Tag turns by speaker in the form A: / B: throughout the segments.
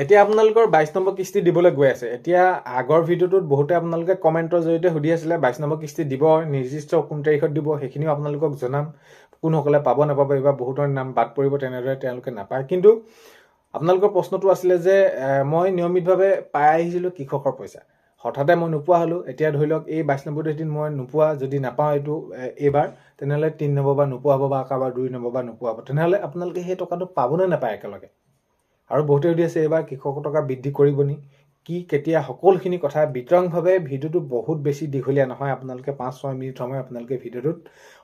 A: এতিয়া আপোনালোকৰ 22 নম্বৰ কিস্তি দিবলৈ গৈ আছে। এতিয়া আগৰ ভিডিঅ'টোত বহুতে আপোনালোকে কমেণ্টৰ জৰিয়তে সুধি আছিলে 22 নম্বৰ কিস্তি দিব, নিৰ্দিষ্ট কোন তাৰিখত দিব, সেইখিনিও আপোনালোকক জনাম। কোনসকলে পাব নাপাব, এইবাৰ বহুতৰ নাম বাদ পৰিব, তেনেদৰে তেওঁলোকে নাপায়। কিন্তু আপোনালোকৰ প্ৰশ্নটো আছিলে যে মই নিয়মিতভাৱে পাই আহিছিলোঁ কৃষকৰ পইচা, হঠাতে মই নোপোৱা হ'লোঁ। এতিয়া ধৰি লওক এই 22 নম্বৰটো এদিন মই নোপোৱা, যদি নাপাওঁ এইটো এইবাৰ, তেনেহ'লে 3 নম্বৰ বা নোপোৱা হ'ব, বা কাৰোবাৰ 2 নম্বৰ বা নোপোৱা হ'ব। তেনেহ'লে আপোনালোকে সেই টকাটো পাবনে নাপায় একেলগে? আৰু বহুতে সুধি আছে এইবাৰ কৃষকৰ টকা বৃদ্ধি কৰিব নি, কি কেতিয়া, সকলোখিনি কথা বিতংভাৱে। ভিডিঅ'টো বহুত বেছি দীঘলীয়া নহয়, আপোনালোকে 5-6 মিনিট সময় আপোনালোকে ভিডিঅ'টোত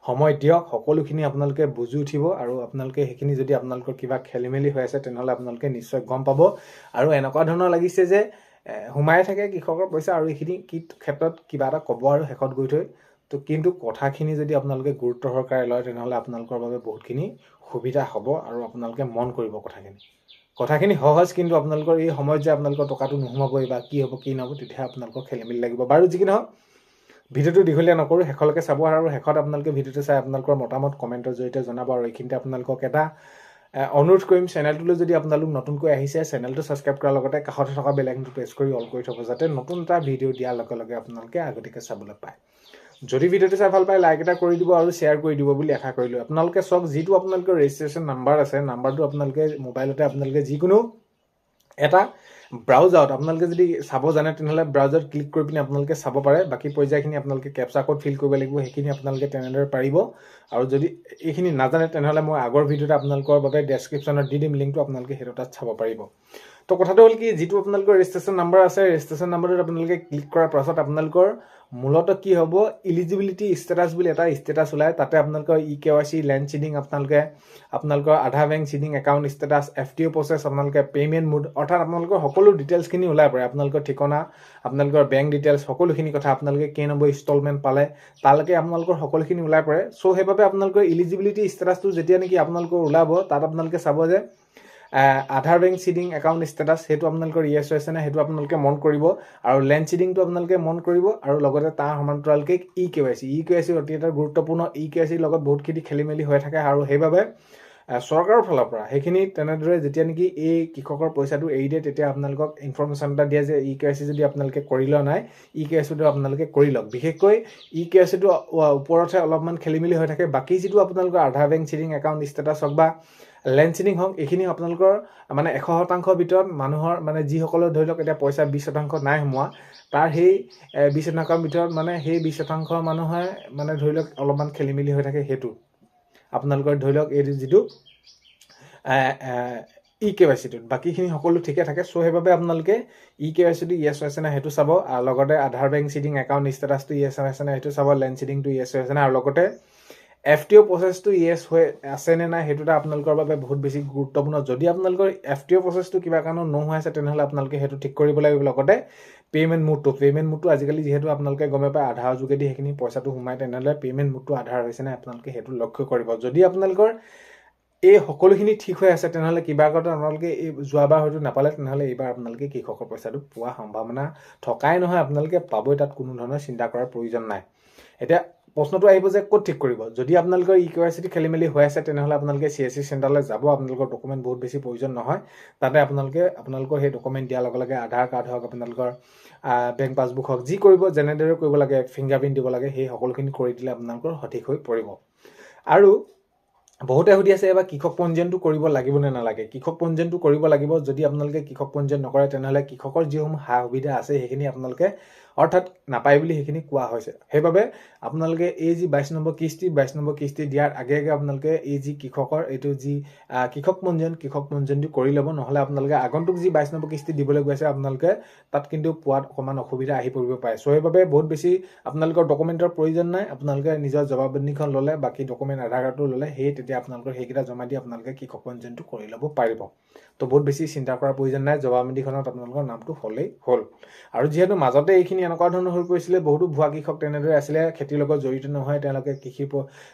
A: সময় দিয়ক, সকলোখিনি আপোনালোকে বুজি উঠিব। আৰু আপোনালোকে সেইখিনি যদি আপোনালোকৰ কিবা খেলি মেলি হৈ আছে তেনেহ'লে আপোনালোকে নিশ্চয় গম পাব। আৰু এনেকুৱা ধৰণৰ লাগিছে যে সোমাই থাকে কৃষকৰ পইচা, আৰু এইখিনি কি ক্ষেত্ৰত কিবা এটা ক'ব আৰু শেষত গৈ থৈ। তো কিন্তু কথাখিনি যদি আপোনালোকে গুৰুত্ব সহকাৰে লয় তেনেহ'লে আপোনালোকৰ বাবে বহুতখিনি সুবিধা হ'ব, আৰু আপোনালোকে মন কৰিব কথাখিনি সহজ। কিন্তু আপোনালোকৰ এই সময়ত যে আপোনালোকৰ টকাটো নোসোমাবই বা কি হ'ব কি নহ'ব, তেতিয়াহে আপোনালোকৰ খেলি মেলি লাগিব। বাৰু যি কি নহওক, ভিডিঅ'টো দীঘলীয়া নকৰোঁ, শেষলৈকে চাব। আৰু শেষত আপোনালোকে ভিডিঅ'টো চাই আপোনালোকৰ মতামত কমেণ্টৰ জৰিয়তে জনাব। আৰু এইখিনিতে আপোনালোকক এটা অনুৰোধ কৰিম, চেনেলটোলৈ যদি আপোনালোক নতুনকৈ আহিছে, চেনেলটো ছাবস্ক্ৰাইব কৰাৰ লগতে কাষতে থকা বেল আইকনটো প্ৰেছ কৰি অল কৰি থ'ব, যাতে নতুন এটা ভিডিঅ' দিয়াৰ লগে লগে আপোনালোকে আগতীয়াকৈ চাবলৈ পায়। যদি ভিডিঅ'টো চাই ভাল পায়, লাইক এটা কৰি দিব আৰু শ্বেয়াৰ কৰি দিব বুলি আশা কৰিলোঁ। আপোনালোকে চাওক, যিটো আপোনালোকৰ ৰেজিষ্ট্ৰেশ্যন নাম্বাৰ আছে, নাম্বাৰটো আপোনালোকে মোবাইলতে আপোনালোকে যিকোনো এটা ব্ৰাউজাৰত আপোনালোকে যদি চাব জানে তেনেহ'লে ব্ৰাউজাৰত ক্লিক কৰি পিনে আপোনালোকে চাব পাৰে। বাকী পৰ্যায়খিনি আপোনালোকে কেপচা কোড ফিল কৰিব লাগিব, সেইখিনি আপোনালোকে তেনেদৰে পাৰিব। আৰু যদি এইখিনি নাজানে তেনেহ'লে মই আগৰ ভিডিঅ'ত আপোনালোকৰ বাবে ডেছক্ৰিপশ্যনত দি দিম লিংকটো, আপোনালোকে সেইটো তাত চাব পাৰিব। তো কথাটো হ'ল কি, যিটো আপোনালোকৰ ৰেজিষ্ট্ৰেশ্যন নাম্বাৰ আছে, ৰেজিষ্ট্ৰেশ্যন নাম্বাৰটোত আপোনালোকে ক্লিক কৰাৰ পাছত আপোনালোকৰ মূলত কি হ'ব, ইলিজিবিলিটি ষ্টেটাছ বুলি এটা ষ্টেটাছ ওলায়। তাতে আপোনালোকৰ EKYC, লেণ্ড চিডিং, আপোনালোকৰ Aadhaar bank seeding, account status, FTO process, আপোনালোকে পে'মেণ্ট মুড, অৰ্থাৎ আপোনালোকৰ সকলো ডিটেইলছখিনি ওলাই পৰে। আপোনালোকৰ ঠিকনা, আপোনালোকৰ বেংক ডিটেইলছ, সকলোখিনি কথা, আপোনালোকে কেই নম্বৰ ইনষ্টলমেণ্ট পালে, তালৈকে আপোনালোকৰ সকলোখিনি ওলাই পৰে। চ' সেইবাবে আপোনালোকৰ ইলিজিবিলিটি ষ্টেটাছটো যেতিয়া নেকি আপোনালোকৰ ওলাব, তাত আপোনালোকে চাব যে আধাৰ বেংক চিডিং, একাউণ্ট ষ্টেটাছ, সেইটো আপোনালোকৰ ইয়েছ হৈছে নে, সেইটো আপোনালোকে মন কৰিব। আৰু লেণ্ড চিডিংটো আপোনালোকে মন কৰিব। আৰু লগতে তাৰ সমান্তৰালকৈ EKYC অতি এটা গুৰুত্বপূৰ্ণ। EKYCৰ লগত বহুতখিনি খেলি মেলি হৈ থাকে, আৰু সেইবাবে চৰকাৰৰ ফালৰ পৰা সেইখিনি তেনেদৰে যেতিয়া নেকি এই কৃষকৰ পইচাটো এৰি দিয়ে, তেতিয়া আপোনালোকক ইনফৰ্মেশ্যন এটা দিয়ে যে EKYC যদি আপোনালোকে কৰি লোৱা নাই, EKYCটো আপোনালোকে কৰি লওক। বিশেষকৈ EKYCটো ওপৰতহে অলপমান খেলি মেলি হৈ থাকে। বাকী যিটো আপোনালোকৰ Aadhaar bank seeding, account status হওক বা লেণ্ড চিডিং হওক, এইখিনি আপোনালোকৰ মানে 100% ভিতৰত মানুহৰ মানে যিসকলৰ ধৰি লওক এতিয়া পইচা 20% নাই সোমোৱা, তাৰ সেই 20% ভিতৰত মানে সেই 20% মানুহে মানে ধৰি লওক অলপমান খেলি মেলি হৈ থাকে। সেইটো আপোনালোকৰ ধৰি লওক এই যিটো EKYCটোত বাকীখিনি সকলো ঠিকে থাকে। চ' সেইবাবে আপোনালোকে EKYCটো ইয়েছ হৈছে নাই সেইটো চাব, আৰু লগতে আধাৰ বেংক চিডিং, একাউণ্ট ষ্টেটাছটো ইয়েছ হৈছে নাই সেইটো চাব, লেণ্ড চিডিংটো ইয়েছ হৈছে নাই, আৰু লগতে FTO প্ৰচেছটো ইয়েছ হৈ আছে নে নাই, সেইটো আপোনালোকৰ বাবে বহুত বেছি গুৰুত্বপূৰ্ণ। যদি আপোনালোকৰ FTO প্ৰচেছটো কিবা কাৰণত নোহোৱা আছে, তেনেহ'লে আপোনালোকে সেইটো ঠিক কৰিব লাগিব। লগতে পে'মেণ্ট মুডটো আজিকালি যিহেতু আপোনালোকে গমে পায় আধাৰৰ যোগেদি সেইখিনি পইচাটো সোমায়, তেনেহ'লে পে'মেণ্ট মুডটো আধাৰ হৈছে নাই আপোনালোকে সেইটো লক্ষ্য কৰিব। যদি আপোনালোকৰ এই সকলোখিনি ঠিক হৈ আছে, তেনেহ'লে কিবা কাৰণত আপোনালোকে এই যোৱাবাৰ হয়তো নাপালে, তেনেহ'লে এইবাৰ আপোনালোকে কৃষকৰ পইচাটো পোৱাৰ সম্ভাৱনা থকাই নহয়, আপোনালোকে পাবই। তাত কোনো ধৰণৰ চিন্তা কৰাৰ প্ৰয়োজন নাই। এতিয়া প্ৰশ্নটো আহিব যে ক'ত ঠিক কৰিব। যদি আপোনালোকৰ EKYCটো খেলি মেলি হৈ আছে, তেনেহ'লে আপোনালোকে CSC চেণ্টাৰলৈ যাব। আপোনালোকৰ ডকুমেণ্ট বহুত বেছি প্ৰয়োজন নহয়। তাতে আপোনালোকৰ সেই ডকুমেণ্ট দিয়াৰ লগে লগে আধাৰ কাৰ্ড হওক, আপোনালোকৰ বেংক পাছবুক হওক, যি কৰিব যেনেদৰে কৰিব লাগে, ফিংগাৰপ্ৰিণ্ট দিব লাগে, সেই সকলোখিনি কৰি দিলে আপোনালোকৰ সঠিক হৈ পৰিব। আৰু বহুতে সুধি আছে এবাৰ কৃষক পঞ্জীয়নটো কৰিব লাগিব নে নালাগে। কৃষক পঞ্জীয়নটো কৰিব লাগিব। যদি আপোনালোকে কৃষক পঞ্জীয়ন নকৰে, তেনেহ'লে কৃষকৰ যিসমূহ সা সুবিধা আছে সেইখিনি আপোনালোকে অৰ্থাৎ নাপায় বুলি সেইখিনি কোৱা হৈছে। সেইবাবে আপোনালোকে এই যি 22 নম্বৰ কিস্তি দিয়াৰ আগে আগে আপোনালোকে এই যি কৃষকৰ এইটো যি কৃষক পঞ্জীয়নটো কৰি ল'ব। নহ'লে আপোনালোকে আগন্তুক যি 22 নম্বৰ কিস্তি দিবলৈ গৈ আছে, আপোনালোকে তাত কিন্তু পোৱাত অকণমান অসুবিধা আহি পৰিব পাৰে। চ' সেইবাবে বহুত বেছি আপোনালোকৰ ডকুমেণ্টৰ প্ৰয়োজন নাই। আপোনালোকে নিজৰ জবাববন্দীখন ল'লে, বাকী ডকুমেণ্ট আধাৰ কাৰ্ডটো ল'লে, তেতিয়া আপোনালোকৰ সেইকেইটা জমা দি আপোনালোকে কৃষক পঞ্জীয়নটো কৰি ল'ব পাৰিব। তো বহুত বেছি চিন্তা কৰাৰ প্ৰয়োজন নাই। জবাববন্দীখনত আপোনালোকৰ নামটো হ'লেই হ'ল। আৰু যিহেতু মাজতে এইখিনি এনেকুৱা ধৰণৰ হৈ পৰিছিলে, বহুতো ভুৱা কৃষক তেনেদৰে আছিলে, খেতিৰ লগত জড়িত নহয়, তেওঁলোকে কৃষিৰ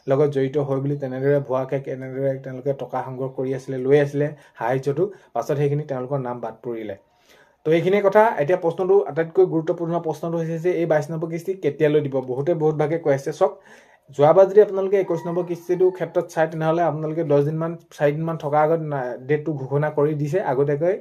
A: লগত জড়িত হৈ বুলি তেনেদৰে ভুৱাকৈ কেনেদৰে তেওঁলোকে টকা সংগ্ৰহ কৰি আছিলে, লৈ আছিলে সাহাৰ্যটো, পাছত সেইখিনি তেওঁলোকৰ নাম বাদ পৰিলে। তো এইখিনিয়ে কথা। এতিয়া প্ৰশ্নটো আটাইতকৈ গুৰুত্বপূৰ্ণ প্ৰশ্নটো হৈছে যে এই 22 নম্বৰ কিস্তি কেতিয়ালৈ দিব। বহুত ভাগে কৈ আছে। চাওক, যোৱাবাৰ যদি আপোনালোকে 21 নম্বৰ কিস্তিটোৰ ক্ষেত্ৰত চাই তেনেহ'লে আপোনালোকে 4 দিনমান থকাৰ আগত ডেটটো ঘোষণা কৰি দিছে আগতীয়াকৈ,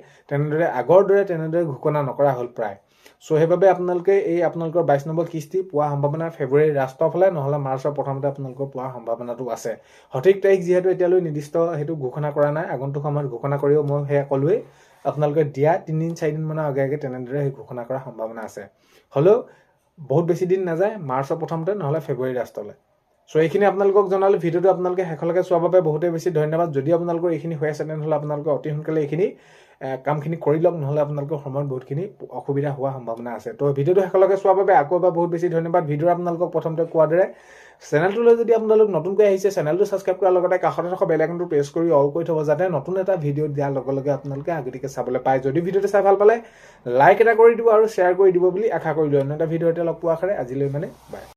A: আগৰ দৰে তেনেদৰে ঘোষণা নকৰা হ'ল প্ৰায়। চ' সেইবাবে আপোনালোকে আপোনালোকৰ 22 নম্বৰ কিস্তি পোৱাৰ সম্ভাৱনা ফেব্ৰুৱাৰী লাষ্টৰ ফালে নহ'লে মাৰ্চৰ প্ৰথমতে আপোনালোকৰ পোৱাৰ সম্ভাৱনাটো আছে। সঠিক তাৰিখ যিহেতু এতিয়ালৈ নিৰ্দিষ্ট সেইটো ঘোষণা কৰা নাই, আগন্তুক সময়ত ঘোষণা কৰিও মই সেয়া ক'লোৱেই, আপোনালোকে দিয়া 3 দিন 4 দিনমানৰ আগে তেনেদৰে সেই ঘোষণা কৰাৰ সম্ভাৱনা আছে। হ'লেও বহুত বেছি দিন নাযায়, মাৰ্চৰ প্ৰথমতে নহ'লে ফেব্ৰুৱাৰী লাষ্টলৈ। চ' এইখিনি আপোনালোকক জনালোঁ। ভিডিঅ'টো আপোনালোকে শেষলৈকে চোৱাৰ বাবে বহুতেই বেছি ধন্যবাদ। যদি আপোনালোকৰ এইখিনি হৈ আছে তেনেহ'লে আপোনালোকে অতি সোনকালে এইখিনি কামখিনি কৰি লওক, নহ'লে আপোনালোকৰ সময়ত বহুতখিনি অসুবিধা হোৱাৰ সম্ভাৱনা আছে। তো ভিডিঅ'টো শেষলৈকে চোৱাৰ বাবে আকৌ এবাৰ বহুত বেছি ধন্যবাদ। ভিডিঅ'টো আপোনালোকক প্ৰথমতে কোৱাৰ দৰে চেনেলটোলৈ যদি আপোনালোক নতুনকৈ আহিছে চেনেলটো ছাবস্ক্ৰাইব কৰাৰ লগতে কাষতে থকা বেল আইকনটো প্ৰেছ কৰি অল কৰি থ'ব, যাতে নতুন এটা ভিডিঅ' দিয়াৰ লগে লগে আপোনালোকে আগতীয়াকৈ চাবলৈ পায়। যদি ভিডিঅ'টো চাই ভাল পালে লাইক এটা কৰি দিব আৰু শ্বেয়াৰ কৰি দিব বুলি আশা কৰিলোঁ। অন্য এটা ভিডিঅ'তে লগ পোৱাৰ আশাৰে আজিলৈ বাই।